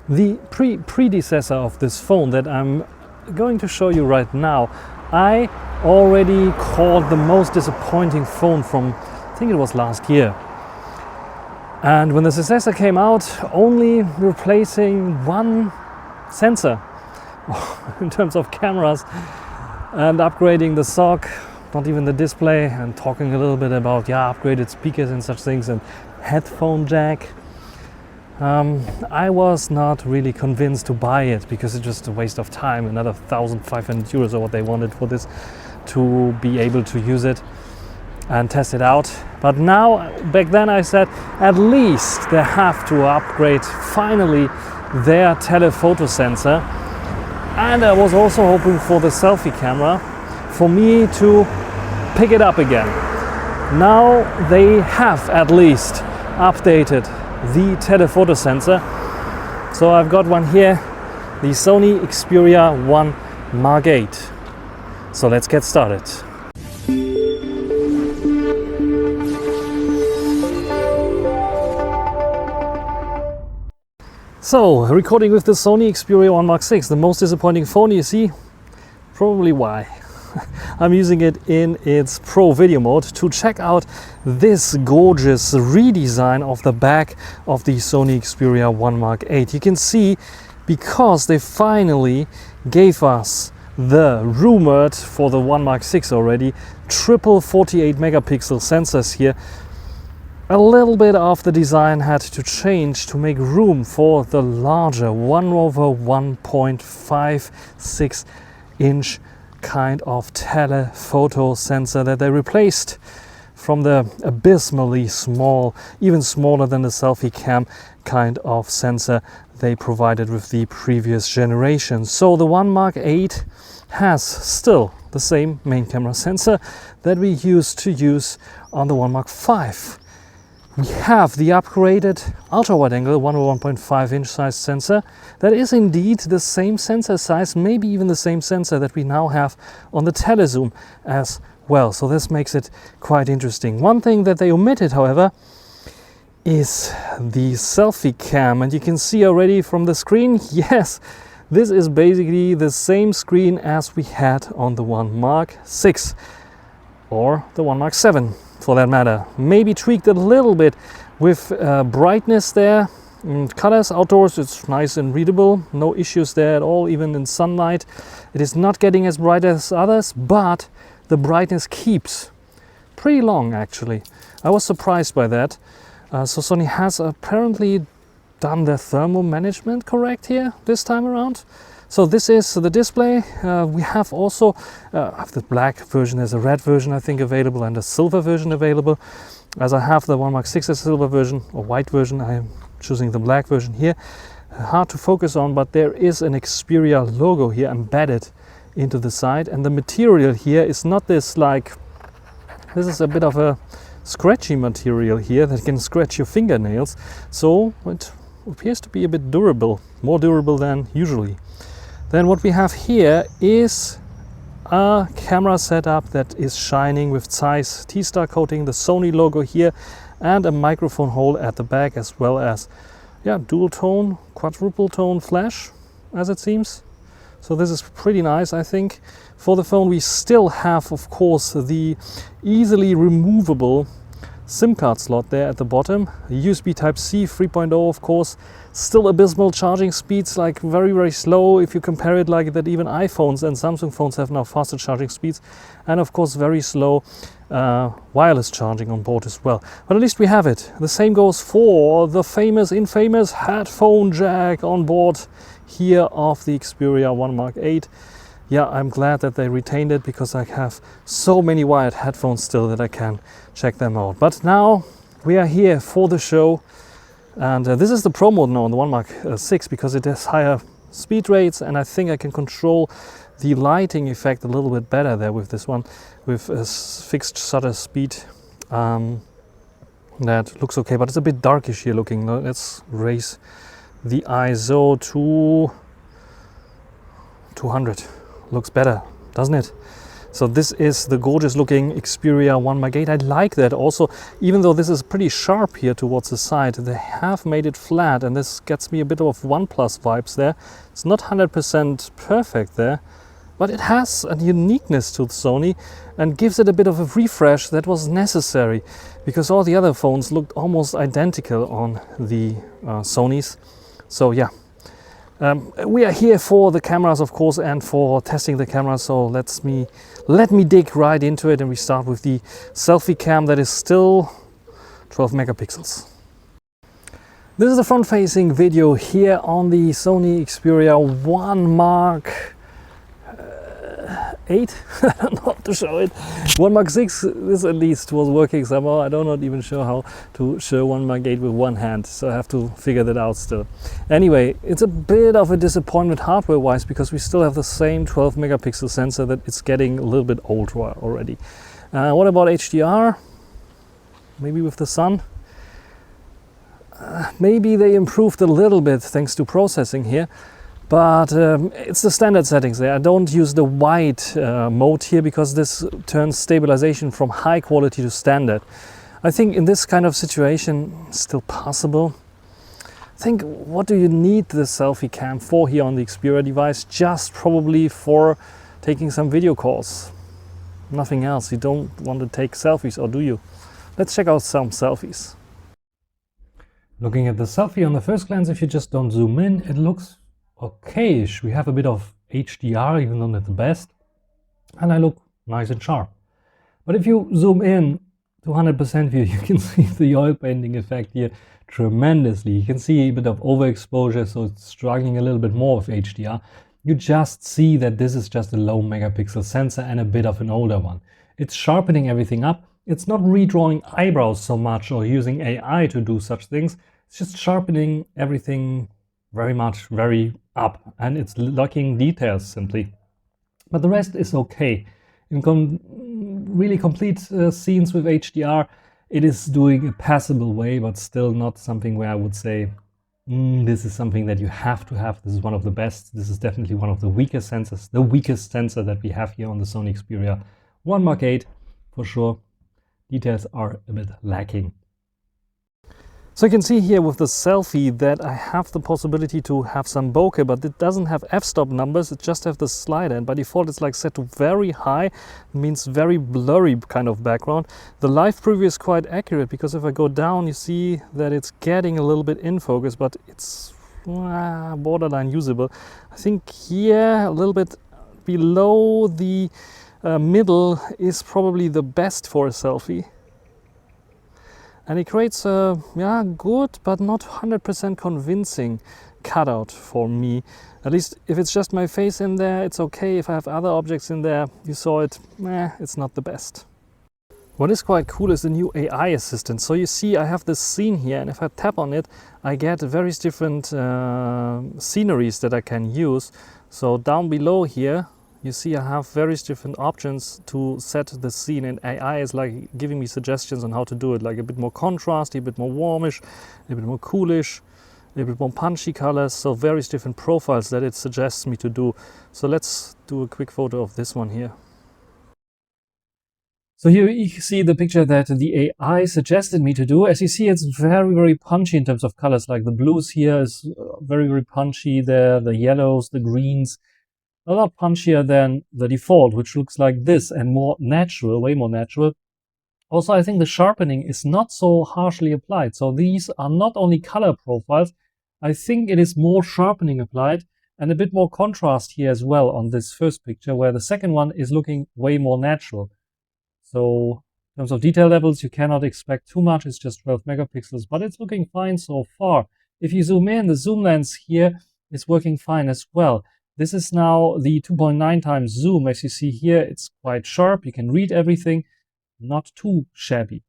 the predecessor of this phone that I'm going to show you right now, I already called the most disappointing phone from, I think it was last year. And when the successor came out, only replacing one sensor in terms of cameras and upgrading the SoC, not even the display, and talking a little bit about upgraded speakers and such things and headphone jack. I was not really convinced to buy it because it's just a waste of time, another 1,500 euros or what they wanted for this to be able to use it and test it out. But now, back then I said at least they have to upgrade finally their telephoto sensor, and I was also hoping for the selfie camera for me to pick it up again. Now they have at least updated the telephoto sensor. So I've got one here, the Sony Xperia 1 Mark 8. So let's get started. So, recording with the Sony Xperia 1 Mark 6, the most disappointing phone, you see? Probably why. I'm using it in its Pro video mode to check out this gorgeous redesign of the back of the Sony Xperia 1 Mark 8. You can see, because they finally gave us the rumored, for the 1 Mark 6 already, triple 48 megapixel sensors here, a little bit of the design had to change to make room for the larger 1/1.56 inch kind of telephoto sensor that they replaced from the abysmally small, even smaller than the selfie cam kind of sensor they provided with the previous generation. So the 1 Mark 8 has still the same main camera sensor that we used to use on the 1 Mark 5. We have the upgraded ultra-wide angle 1/1.5 inch size sensor that is indeed the same sensor size, maybe even the same sensor that we now have on the telezoom as well. So this makes it quite interesting. One thing that they omitted, however, is the selfie cam, and you can see already from the screen, yes, this is basically the same screen as we had on the 1 Mark 6 or the 1 Mark 7. For that matter, maybe tweaked a little bit with brightness there. Colors outdoors, it's nice and readable, no issues there at all, even in sunlight. It is not getting as bright as others, but the brightness keeps pretty long actually. I was surprised by that. So Sony has apparently done their thermal management correct here this time around. So this is the display. We have also the black version, there's a red version I think available and a silver version available. As I have the 1 Mark 6 as silver version or white version, I am choosing the black version here. Hard to focus on, but there is an Xperia logo here embedded into the side, and the material here is not this this is a bit of a scratchy material here that can scratch your fingernails. So it appears to be a bit durable, more durable than usually. Then what we have here is a camera setup that is shining with Zeiss T-Star coating, the Sony logo here, and a microphone hole at the back, as well as dual tone, quadruple tone flash, as it seems. So this is pretty nice, I think. For the phone we still have, of course, the easily removable SIM card slot there at the bottom. USB Type-C 3.0, of course. Still abysmal charging speeds, like very, very slow if you compare it like that. Even iPhones and Samsung phones have now faster charging speeds. And of course very slow wireless charging on board as well. But at least we have it. The same goes for the infamous headphone jack on board here of the Xperia 1 Mark 8. Yeah, I'm glad that they retained it because I have so many wired headphones still that I can check them out. But now we are here for the show, and this is the Pro mode now on the 1 Mark 6 because it has higher speed rates, and I think I can control the lighting effect a little bit better there with this one, with a fixed shutter speed. That looks okay, but it's a bit darkish here looking. Let's raise the ISO to 200. Looks better, doesn't it? So this is the gorgeous looking Xperia 1 Mark 8. I like that also, even though this is pretty sharp here towards the side, they have made it flat, and this gets me a bit of OnePlus vibes there. It's not 100% perfect there, but it has a uniqueness to Sony and gives it a bit of a refresh that was necessary, because all the other phones looked almost identical on the Sonys. So yeah. We are here for the cameras, of course, and for testing the camera, so let me dig right into it, and we start with the selfie cam that is still 12 megapixels. This is the front-facing video here on the Sony Xperia 1 Mark 8. I don't know how to show it. 1 Mark 6, this at least was working somehow. I don't not even sure how to show 1 Mark 8 with one hand, so I have to figure that out still. Anyway, it's a bit of a disappointment hardware wise, because we still have the same 12 megapixel sensor that it's getting a little bit old already. What about HDR? Maybe with the sun? Maybe they improved a little bit thanks to processing here. But it's the standard settings there. I don't use the wide mode here, because this turns stabilization from high quality to standard. I think in this kind of situation, still possible. I think, what do you need the selfie cam for here on the Xperia device? Just probably for taking some video calls. Nothing else. You don't want to take selfies, or do you? Let's check out some selfies. Looking at the selfie on the first glance, if you just don't zoom in, it looks okay-ish. We have a bit of HDR, even though not the best, and I look nice and sharp. But if you zoom in to 100% view, you can see the oil painting effect here tremendously. You can see a bit of overexposure, so it's struggling a little bit more with HDR. You just see that this is just a low megapixel sensor and a bit of an older one. It's sharpening everything up. It's not redrawing eyebrows so much or using AI to do such things. It's just sharpening everything very up, and it's locking details simply. But the rest is okay. In really complete scenes with HDR, it is doing a passable way, but still not something where I would say, this is something that you have to have. This is one of the best. This is definitely one of the weakest sensors, the weakest sensor that we have here on the Sony Xperia 1 Mark 8, for sure. Details are a bit lacking. So you can see here with the selfie that I have the possibility to have some bokeh, but it doesn't have f-stop numbers, it just has the slider, and by default it's like set to very high, means very blurry kind of background. The live preview is quite accurate, because if I go down you see that it's getting a little bit in focus, but it's borderline usable. I think here a little bit below the middle is probably the best for a selfie. And it creates a good but not 100% convincing cutout for me. At least if it's just my face in there, it's okay. If I have other objects in there, you saw it, it's not the best. What is quite cool is the new AI assistant. So you see I have this scene here, and if I tap on it, I get various different sceneries that I can use. So down below here, you see I have various different options to set the scene, and AI is like giving me suggestions on how to do it, like a bit more contrasty, a bit more warmish, a bit more coolish, a bit more punchy colors, so various different profiles that it suggests me to do. So let's do a quick photo of this one here. So here you see the picture that the AI suggested me to do. As you see, it's very punchy in terms of colors, like the blues here is very punchy there, the yellows, the greens. A lot punchier than the default, which looks like this, and more natural, way more natural. Also, I think the sharpening is not so harshly applied. So these are not only color profiles, I think it is more sharpening applied, and a bit more contrast here as well on this first picture, where the second one is looking way more natural. So in terms of detail levels, you cannot expect too much. It's just 12 megapixels, but it's looking fine so far. If you zoom in, the zoom lens here is working fine as well. This is now the 2.9 times zoom. As you see here, it's quite sharp. You can read everything, not too shabby.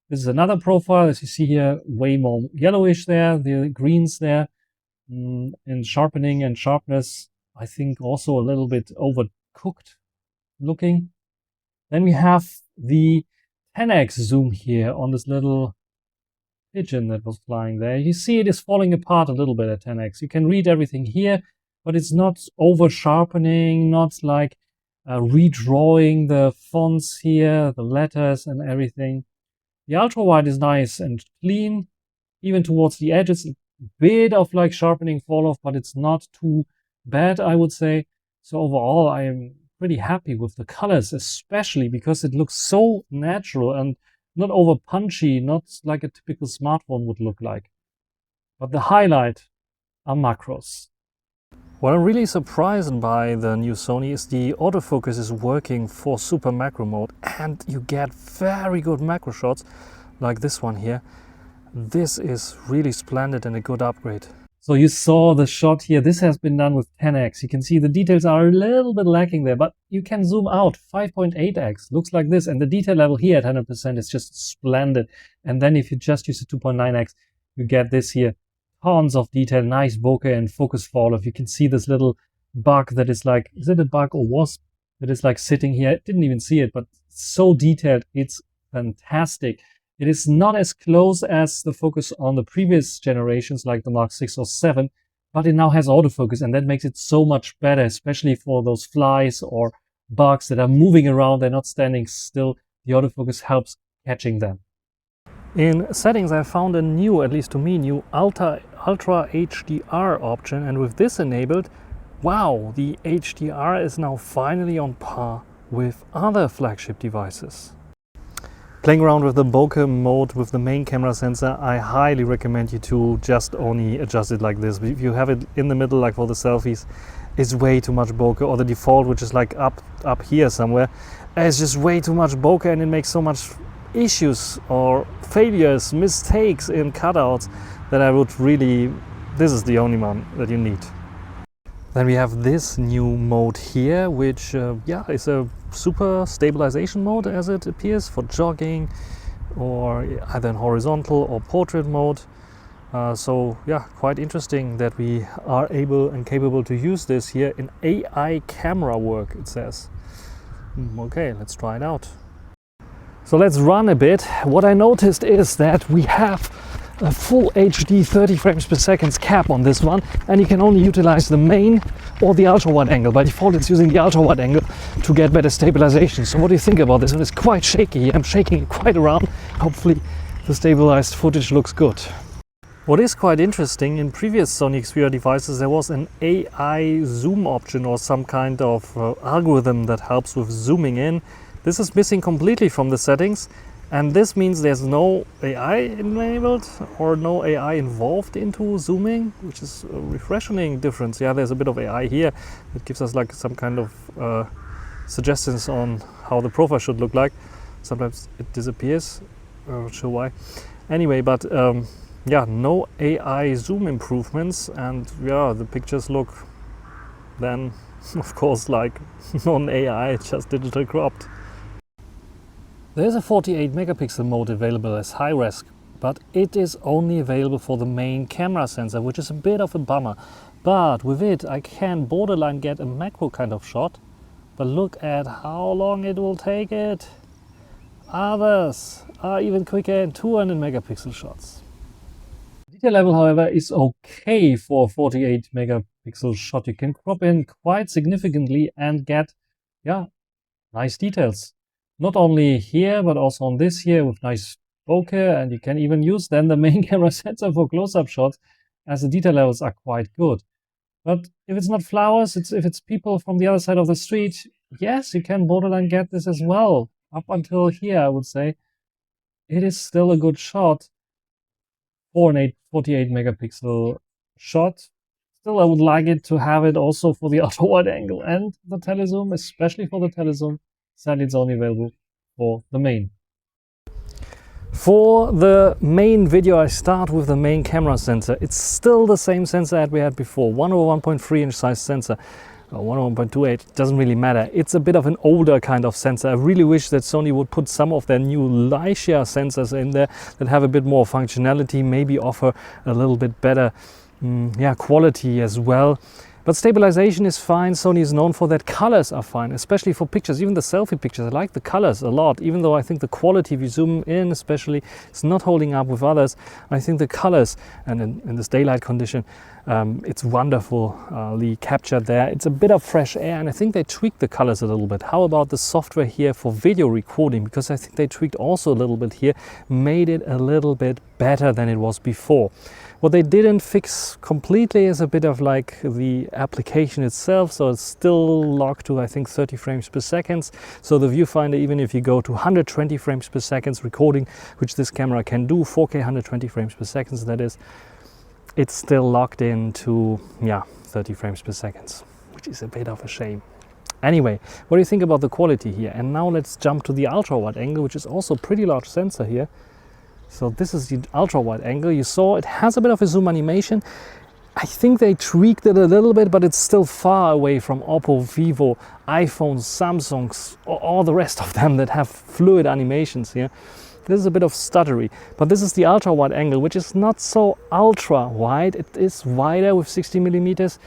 This is another profile. As you see here, way more yellowish there, the greens there. In sharpening and sharpness, I think also a little bit overcooked looking. Then we have the 10x zoom here on this little pigeon that was flying there. You see it is falling apart a little bit at 10x. You can read everything here, but it's not over sharpening, not like redrawing the fonts here, the letters and everything. The ultra wide is nice and clean, even towards the edges. A bit of like sharpening fall off, but it's not too bad, I would say. So overall, I am pretty happy with the colors, especially because it looks so natural and not over punchy, not like a typical smartphone would look like. But the highlight are macros. What I'm really surprised by the new Sony is the autofocus is working for super macro mode, and you get very good macro shots like this one here. This is really splendid and a good upgrade. So you saw the shot here. This has been done with 10x. You can see the details are a little bit lacking there, but you can zoom out 5.8x. Looks like this. And the detail level here at 100% is just splendid. And then if you just use the 2.9x, you get this here. Tons of detail, nice bokeh and focus fall off. You can see this little bug that is like, is it a bug or wasp that is like sitting here? I didn't even see it, but so detailed. It's fantastic. It is not as close as the focus on the previous generations like the Mark 6 or 7, but it now has autofocus, and that makes it so much better, especially for those flies or bugs that are moving around. They're not standing still. The autofocus helps catching them. In settings, I found a new, at least to me, new Ultra HDR option, and with this enabled, wow, the HDR is now finally on par with other flagship devices. Playing around with the bokeh mode with the main camera sensor, I highly recommend you to just only adjust it like this. If you have it in the middle, like for the selfies, it's way too much bokeh, or the default, which is like up here somewhere, it's just way too much bokeh, and it makes so much issues or failures, mistakes in cutouts that I would really, this is the only one that you need. Then we have this new mode here, which is a super stabilization mode as it appears for jogging, or either in horizontal or portrait mode. So yeah, quite interesting that we are able and capable to use this here in AI camera work, it says. Okay, let's try it out. So let's run a bit. What I noticed is that we have a full HD 30 frames per second cap on this one, and you can only utilize the main or the ultra wide angle. By default, it's using the ultra wide angle to get better stabilization. So what do you think about this? And it's quite shaky. I'm shaking it quite around. Hopefully the stabilized footage looks good. What is quite interesting, in previous Sony Xperia devices there was an AI zoom option or some kind of algorithm that helps with zooming in. This is missing completely from the settings. And this means there's no AI enabled or no AI involved into zooming, which is a refreshing difference. Yeah, there's a bit of AI here that gives us like some kind of suggestions on how the profile should look like. Sometimes it disappears, I'm not sure why. Anyway, but yeah, no AI zoom improvements, and yeah, the pictures look then, of course, like non-AI, just digital cropped. There's a 48 megapixel mode available as high res, but it is only available for the main camera sensor, which is a bit of a bummer. But with it, I can borderline get a macro kind of shot, but look at how long it will take it. Others are even quicker in 200 megapixel shots. Detail level, however, is okay for a 48 megapixel shot. You can crop in quite significantly and get, yeah, nice details. Not only here, but also on this here with nice bokeh, and you can even use then the main camera sensor for close-up shots, as the detail levels are quite good. But if it's not flowers, if it's people from the other side of the street, yes, you can borderline get this as well. Up until here, I would say, it is still a good shot for an 48 megapixel shot. Still, I would like it to have it also for the ultra wide angle and the telezoom, especially for the telezoom. Sadly, it's only available for the main. For the main video, I start with the main camera sensor. It's still the same sensor that we had before, 1/1.3 inch size sensor, or 1/1.28, doesn't really matter. It's a bit of an older kind of sensor. I really wish that Sony would put some of their new Leica sensors in there that have a bit more functionality, maybe offer a little bit better quality as well. But stabilization is fine. Sony is known for that. Colors are fine, especially for pictures, even the selfie pictures. I like the colors a lot, even though I think the quality, if you zoom in especially, is not holding up with others. I think the colors, and in this daylight condition, It's wonderfully captured there. It's a bit of fresh air, and I think they tweaked the colors a little bit. How about the software here for video recording? Because I think they tweaked also a little bit here, made it a little bit better than it was before. What they didn't fix completely is a bit of like the application itself, so it's still locked to I think 30 frames per second. So the viewfinder, even if you go to 120 frames per second recording, which this camera can do, 4K 120 frames per second that is, it's still locked into 30 frames per second, which is a bit of a shame. Anyway, what do you think about the quality here? And now let's jump to the ultra wide angle, which is also a pretty large sensor here. So this is the ultra wide angle. You saw it has a bit of a zoom animation. I think they tweaked it a little bit, but it's still far away from Oppo, Vivo, iPhones, Samsungs, or all the rest of them that have fluid animations here. This is a bit of stuttery, but this is the ultra wide angle, which is not so ultra wide. It is wider with 60 millimeters.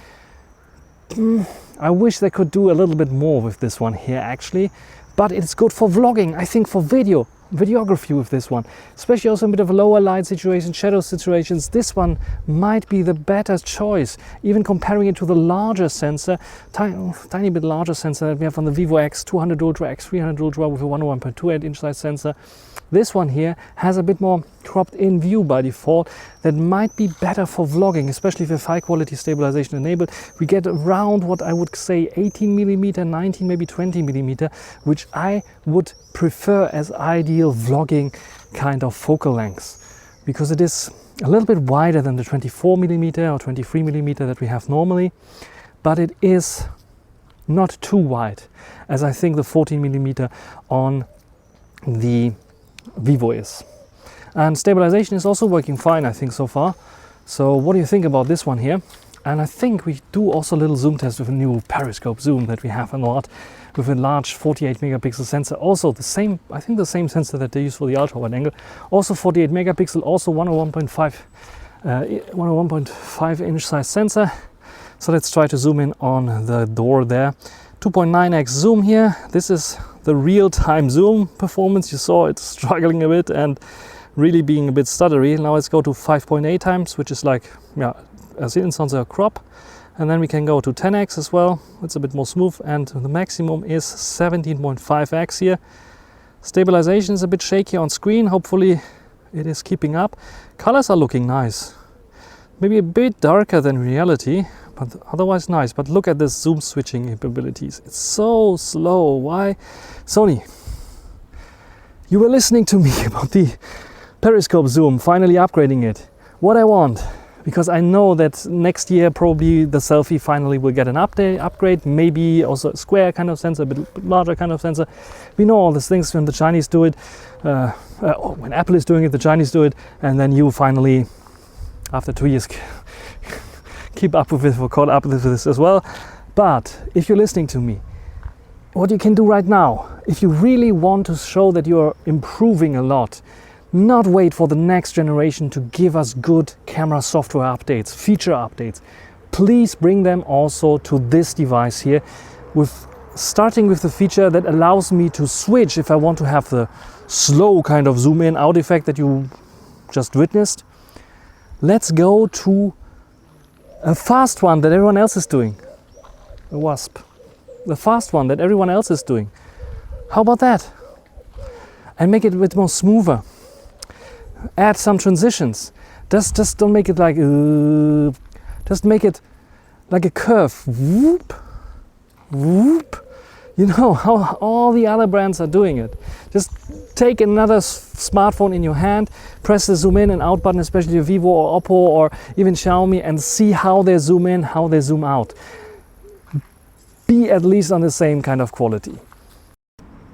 I wish they could do a little bit more with this one here actually, but it's good for vlogging. I think for videography with this one, especially also a bit of a lower light situation, shadow situations. This one might be the better choice, even comparing it to the larger sensor, tiny bit larger sensor that we have on the Vivo X200 Ultra, X300 Ultra with a 101.28 inch size sensor. This one here has a bit more cropped in view by default. That might be better for vlogging, especially with high quality stabilization enabled. We get around what I would say 18mm, 19, maybe 20mm, which I would prefer as ideal vlogging kind of focal lengths, because it is a little bit wider than the 24mm or 23mm that we have normally, but it is not too wide, as I think the 14mm on the Vivo is. And stabilization is also working fine, I think, so far. So what do you think about this one here? And I think we do also a little zoom test with a new periscope zoom that we have a lot, with a large 48 megapixel sensor. Also the same, I think the same sensor that they use for the ultra wide angle. Also 48 megapixel, also 101.5 inch size sensor. So let's try to zoom in on the door there. 2.9x zoom here. This is the real-time zoom performance. You saw it struggling a bit and really being a bit stuttery. Now let's go to 5.8 times, which is like as in sensor crop, and then we can go to 10x as well. It's a bit more smooth, and the maximum is 17.5x here. Stabilization is a bit shaky on screen. Hopefully it is keeping up. Colors are looking nice, maybe a bit darker than reality, but otherwise nice. But look at this zoom switching capabilities. It's so slow. Why? Sony, you were listening to me about the periscope zoom, finally upgrading it. What I want, because I know that next year probably the Selfie finally will get an upgrade, maybe also a square kind of sensor, a bit larger kind of sensor. We know all these things when the Chinese do it, when Apple is doing it, the Chinese do it, and then you finally, after 2 years, keep up with it or caught up with this as well. But if you're listening to me, what you can do right now, if you really want to show that you're improving a lot, not wait for the next generation to give us good camera software updates, feature updates. Please bring them also to this device here, starting with the feature that allows me to switch if I want to have the slow kind of zoom in out effect that you just witnessed. Let's go to a fast one that everyone else is doing. A wasp. The fast one that everyone else is doing. How about that? And make it a bit more smoother. Add some transitions. Just don't make it like just make it like a curve. Whoop, whoop. You know how all the other brands are doing it. Just take another smartphone in your hand, press the zoom in and out button, especially Vivo or Oppo or even Xiaomi, and see how they zoom in, how they zoom out. Be at least on the same kind of quality.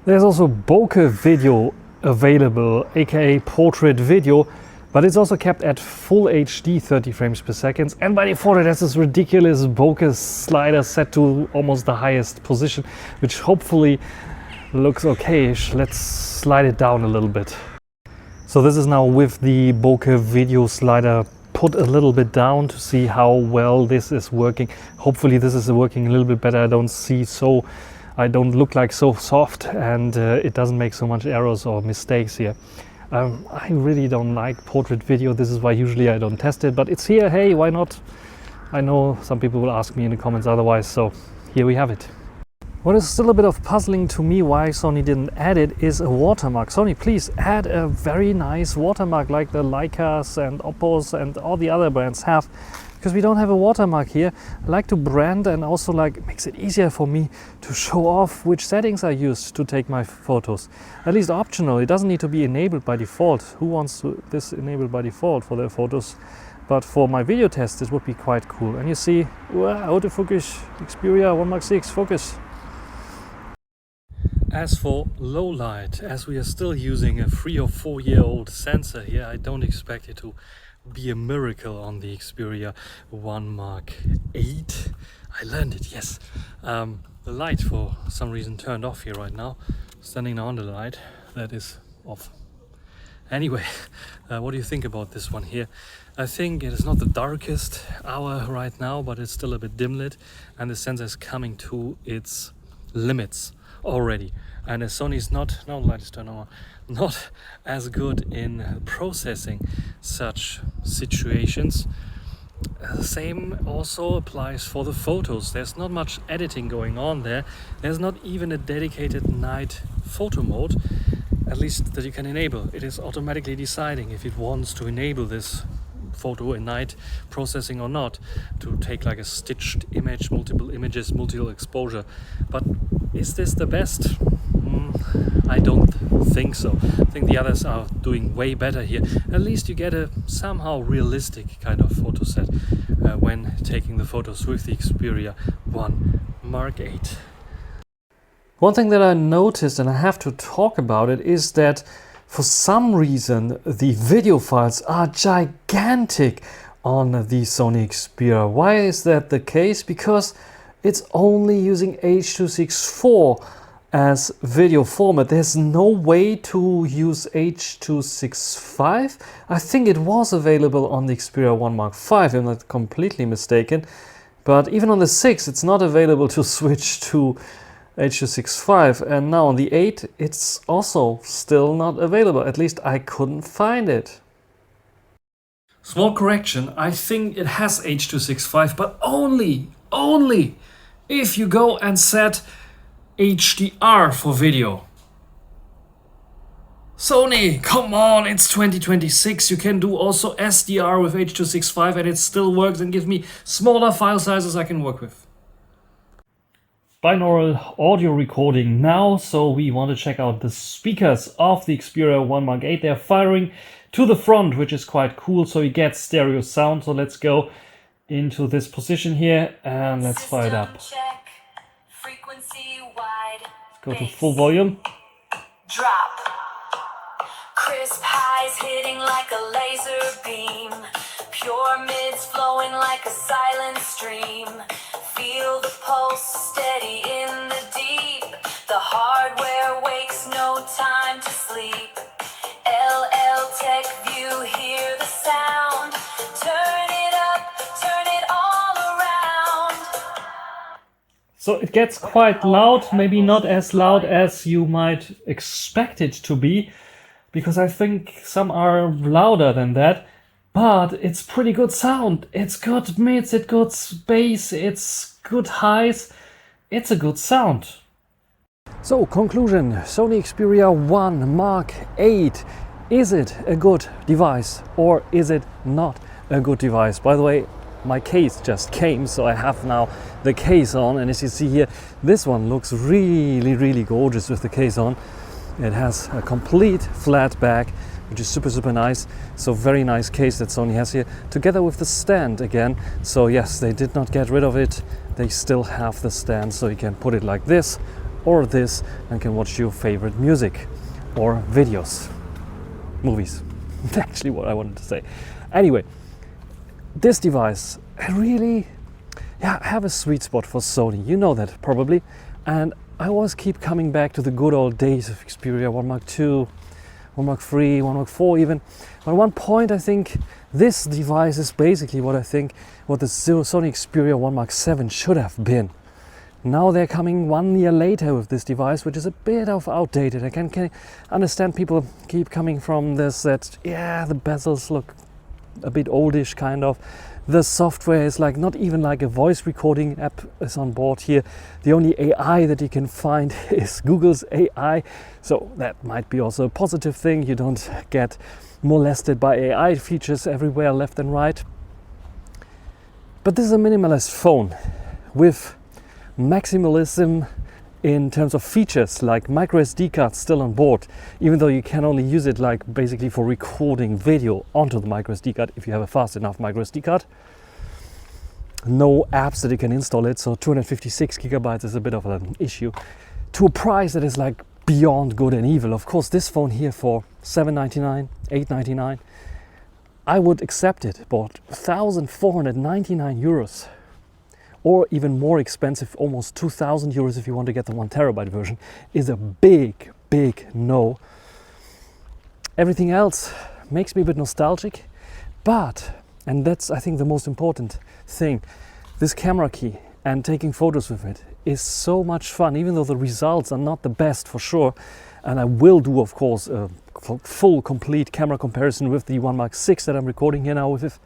There's also bokeh video available, aka portrait video, but it's also kept at full HD 30 frames per second, and by default it has this ridiculous bokeh slider set to almost the highest position, which hopefully looks okay-ish. Let's slide it down a little bit. So this is now with the bokeh video slider put a little bit down to see how well this is working. Hopefully this is working a little bit better. I don't look like so soft, and it doesn't make so much errors or mistakes here. I really don't like portrait video. This is why usually I don't test it, but it's here. Hey, why not I know some people will ask me in the comments otherwise, so here we have it. What is still a bit of puzzling to me why Sony didn't add it is a watermark. Sony, please add a very nice watermark like the Leicas and Oppos and all the other brands have, because we don't have a watermark here. I like to brand, and also like it makes it easier for me to show off which settings I used to take my photos. At least optional. It doesn't need to be enabled by default. Who wants this enabled by default for their photos? But for my video test, this would be quite cool. And you see, wow, autofocus, Xperia 1 Mark 6, focus. As for low light, as we are still using a 3 or 4 year old sensor here, I don't expect it to be a miracle on the Xperia 1 Mark 8. I learned it, yes. The light for some reason turned off here right now. Standing now on the light, that is off. Anyway, what do you think about this one here? I think it is not the darkest hour right now, but it's still a bit dim lit, and the sensor is coming to its limits already. And as Sony's not, now the light is turned on, not as good in processing such situations. The same also applies for the photos. There's not much editing going on there. There's not even a dedicated night photo mode, at least that you can enable. It is automatically deciding if it wants to enable this photo in night processing or not, to take like a stitched image, multiple images, multiple exposure. But is this the best? I don't think so. I think the others are doing way better here. At least you get a somehow realistic kind of photo set when taking the photos with the Xperia 1 Mark 8. One thing that I noticed, and I have to talk about it, is that for some reason the video files are gigantic on the Sony Xperia. Why is that the case? Because it's only using H.264 as video format. There's no way to use H.265. I think it was available on the Xperia 1 Mark 5, I'm not completely mistaken. But even on the 6 it's not available to switch to H.265, and now on the 8 it's also still not available. At least I couldn't find it. Small correction, I think it has H.265, but only if you go and set HDR for video. Sony, come on, it's 2026, you can do also SDR with H.265 and it still works and gives me smaller file sizes I can work with. Binaural audio recording now, so we want to check out the speakers of the Xperia 1 Mark 8. They're firing to the front, which is quite cool, so you get stereo sound. So let's go into this position here and let's fire it up. Check. Frequency wide. Let's go to full volume. Drop. Crisp highs hitting like a laser beam. Pure mids flowing like a silent stream. Feel the pulse steady in the deep. The hardware wakes, no time to sleep. LL Techview, hear the sound. Turn it up, turn it all around. So it gets quite loud, maybe not as loud as you might expect it to be, because I think some are louder than that. But it's pretty good sound. It's good mids, it's good bass, it's good highs. It's a good sound. So conclusion, Sony Xperia 1 Mark 8. Is it a good device or is it not a good device? By the way, my case just came, so I have now the case on, and as you see here, this one looks really gorgeous with the case on. It has a complete flat back, which is super nice. So very nice case that Sony has here, together with the stand again. So yes, they did not get rid of it. They still have the stand, so you can put it like this or this and can watch your favorite music or videos, movies. Actually what I wanted to say. Anyway, this device, I really have a sweet spot for Sony. You know that probably. And I always keep coming back to the good old days of Xperia 1 Mark 2, 1 Mark 3, 1 Mark 4 even. But at one point I think this device is basically what the Sony Xperia 1 Mark 7 should have been. Now they're coming 1 year later with this device, which is a bit of outdated. I can understand people keep coming from this, that yeah, the bezels look a bit oldish kind of. The software is like not even like a voice recording app is on board here. The only AI that you can find is Google's AI. So that might be also a positive thing. You don't get molested by AI features everywhere left and right. But this is a minimalist phone with maximalism in terms of features, like micro SD cards still on board, even though you can only use it like basically for recording video onto the micro SD card if you have a fast enough micro SD card. No apps that you can install it, so 256 gigabytes is a bit of an issue. To a price that is like beyond good and evil. Of course, this phone here for $799, $899, I would accept it, but 1,499 euros. Or even more expensive, almost 2,000 euros if you want to get the 1 terabyte version, is a big, big no. Everything else makes me a bit nostalgic, but, and that's I think the most important thing, this camera key and taking photos with it is so much fun, even though the results are not the best for sure. And I will do, of course, a full, complete camera comparison with the One Mark 6 that I'm recording here now with,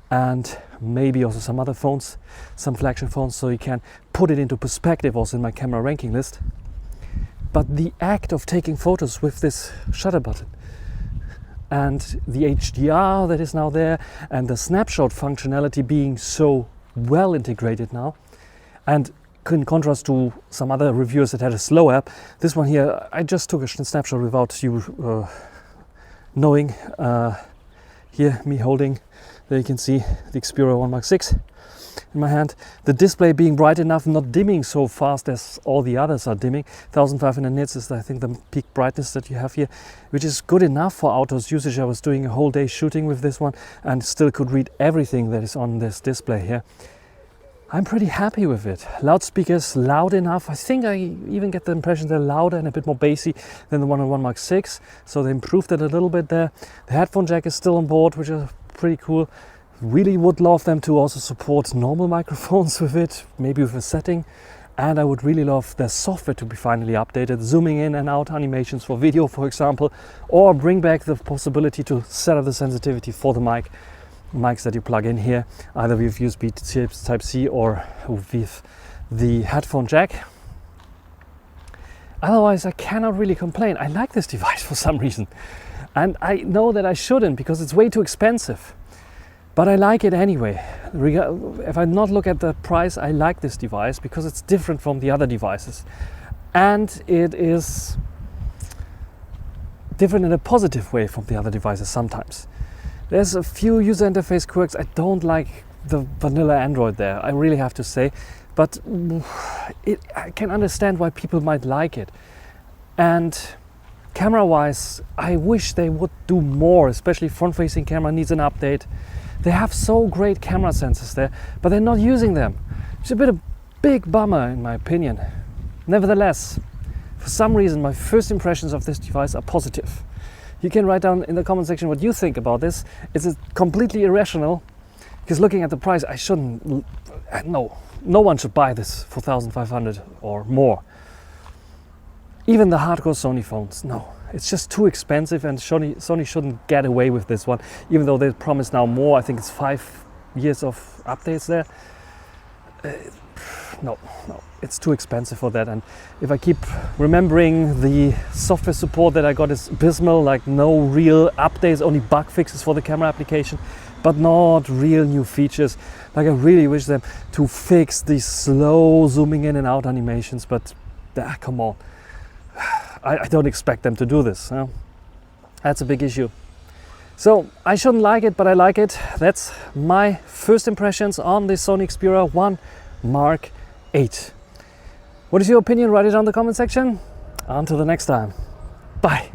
and maybe also some other phones, some flagship phones, so you can put it into perspective also in my camera ranking list. But the act of taking photos with this shutter button and the HDR that is now there and the snapshot functionality being so well integrated now, and in contrast to some other reviewers that had a slow app, this one here, I just took a snapshot without you knowing. Here, me holding, there you can see the Xperia 1 Mark 6 in my hand. The display being bright enough, not dimming so fast as all the others are dimming. 1500 nits is I think the peak brightness that you have here, which is good enough for outdoors usage. I was doing a whole day shooting with this one and still could read everything that is on this display here. I'm pretty happy with it. Loudspeakers loud enough. I think I even get the impression they're louder and a bit more bassy than the one on 1 Mark 6. So they improved it a little bit there. The headphone jack is still on board, which is pretty cool. Really would love them to also support normal microphones with it, maybe with a setting. And I would really love the software to be finally updated, zooming in and out animations for video, for example, or bring back the possibility to set up the sensitivity for the mics that you plug in here, either with USB Type-C or with the headphone jack. Otherwise, I cannot really complain. I like this device for some reason. And I know that I shouldn't because it's way too expensive. But I like it anyway. If I not look at the price, I like this device because it's different from the other devices. And it is different in a positive way from the other devices sometimes. There's a few user interface quirks. I don't like the vanilla Android there, I really have to say. But I can understand why people might like it. And camera-wise, I wish they would do more, especially front-facing camera needs an update. They have so great camera sensors there, but they're not using them. It's a bit of a big bummer in my opinion. Nevertheless, for some reason, my first impressions of this device are positive. You can write down in the comment section what you think about this. It's completely irrational, because looking at the price, I shouldn't, no one should buy this for 1,500 or more. Even the hardcore Sony phones, no. It's just too expensive, and Sony shouldn't get away with this one, even though they promise now more. I think it's 5 years of updates there. No, it's too expensive for that. And if I keep remembering the software support that I got is abysmal, like no real updates, only bug fixes for the camera application, but not real new features. Like I really wish them to fix these slow zooming in and out animations, but come on. I don't expect them to do this. That's a big issue. So I shouldn't like it, but I like it. That's my first impressions on the Sony Xperia 1 Mark 8. What is your opinion? Write it down in the comment section. Until the next time. Bye.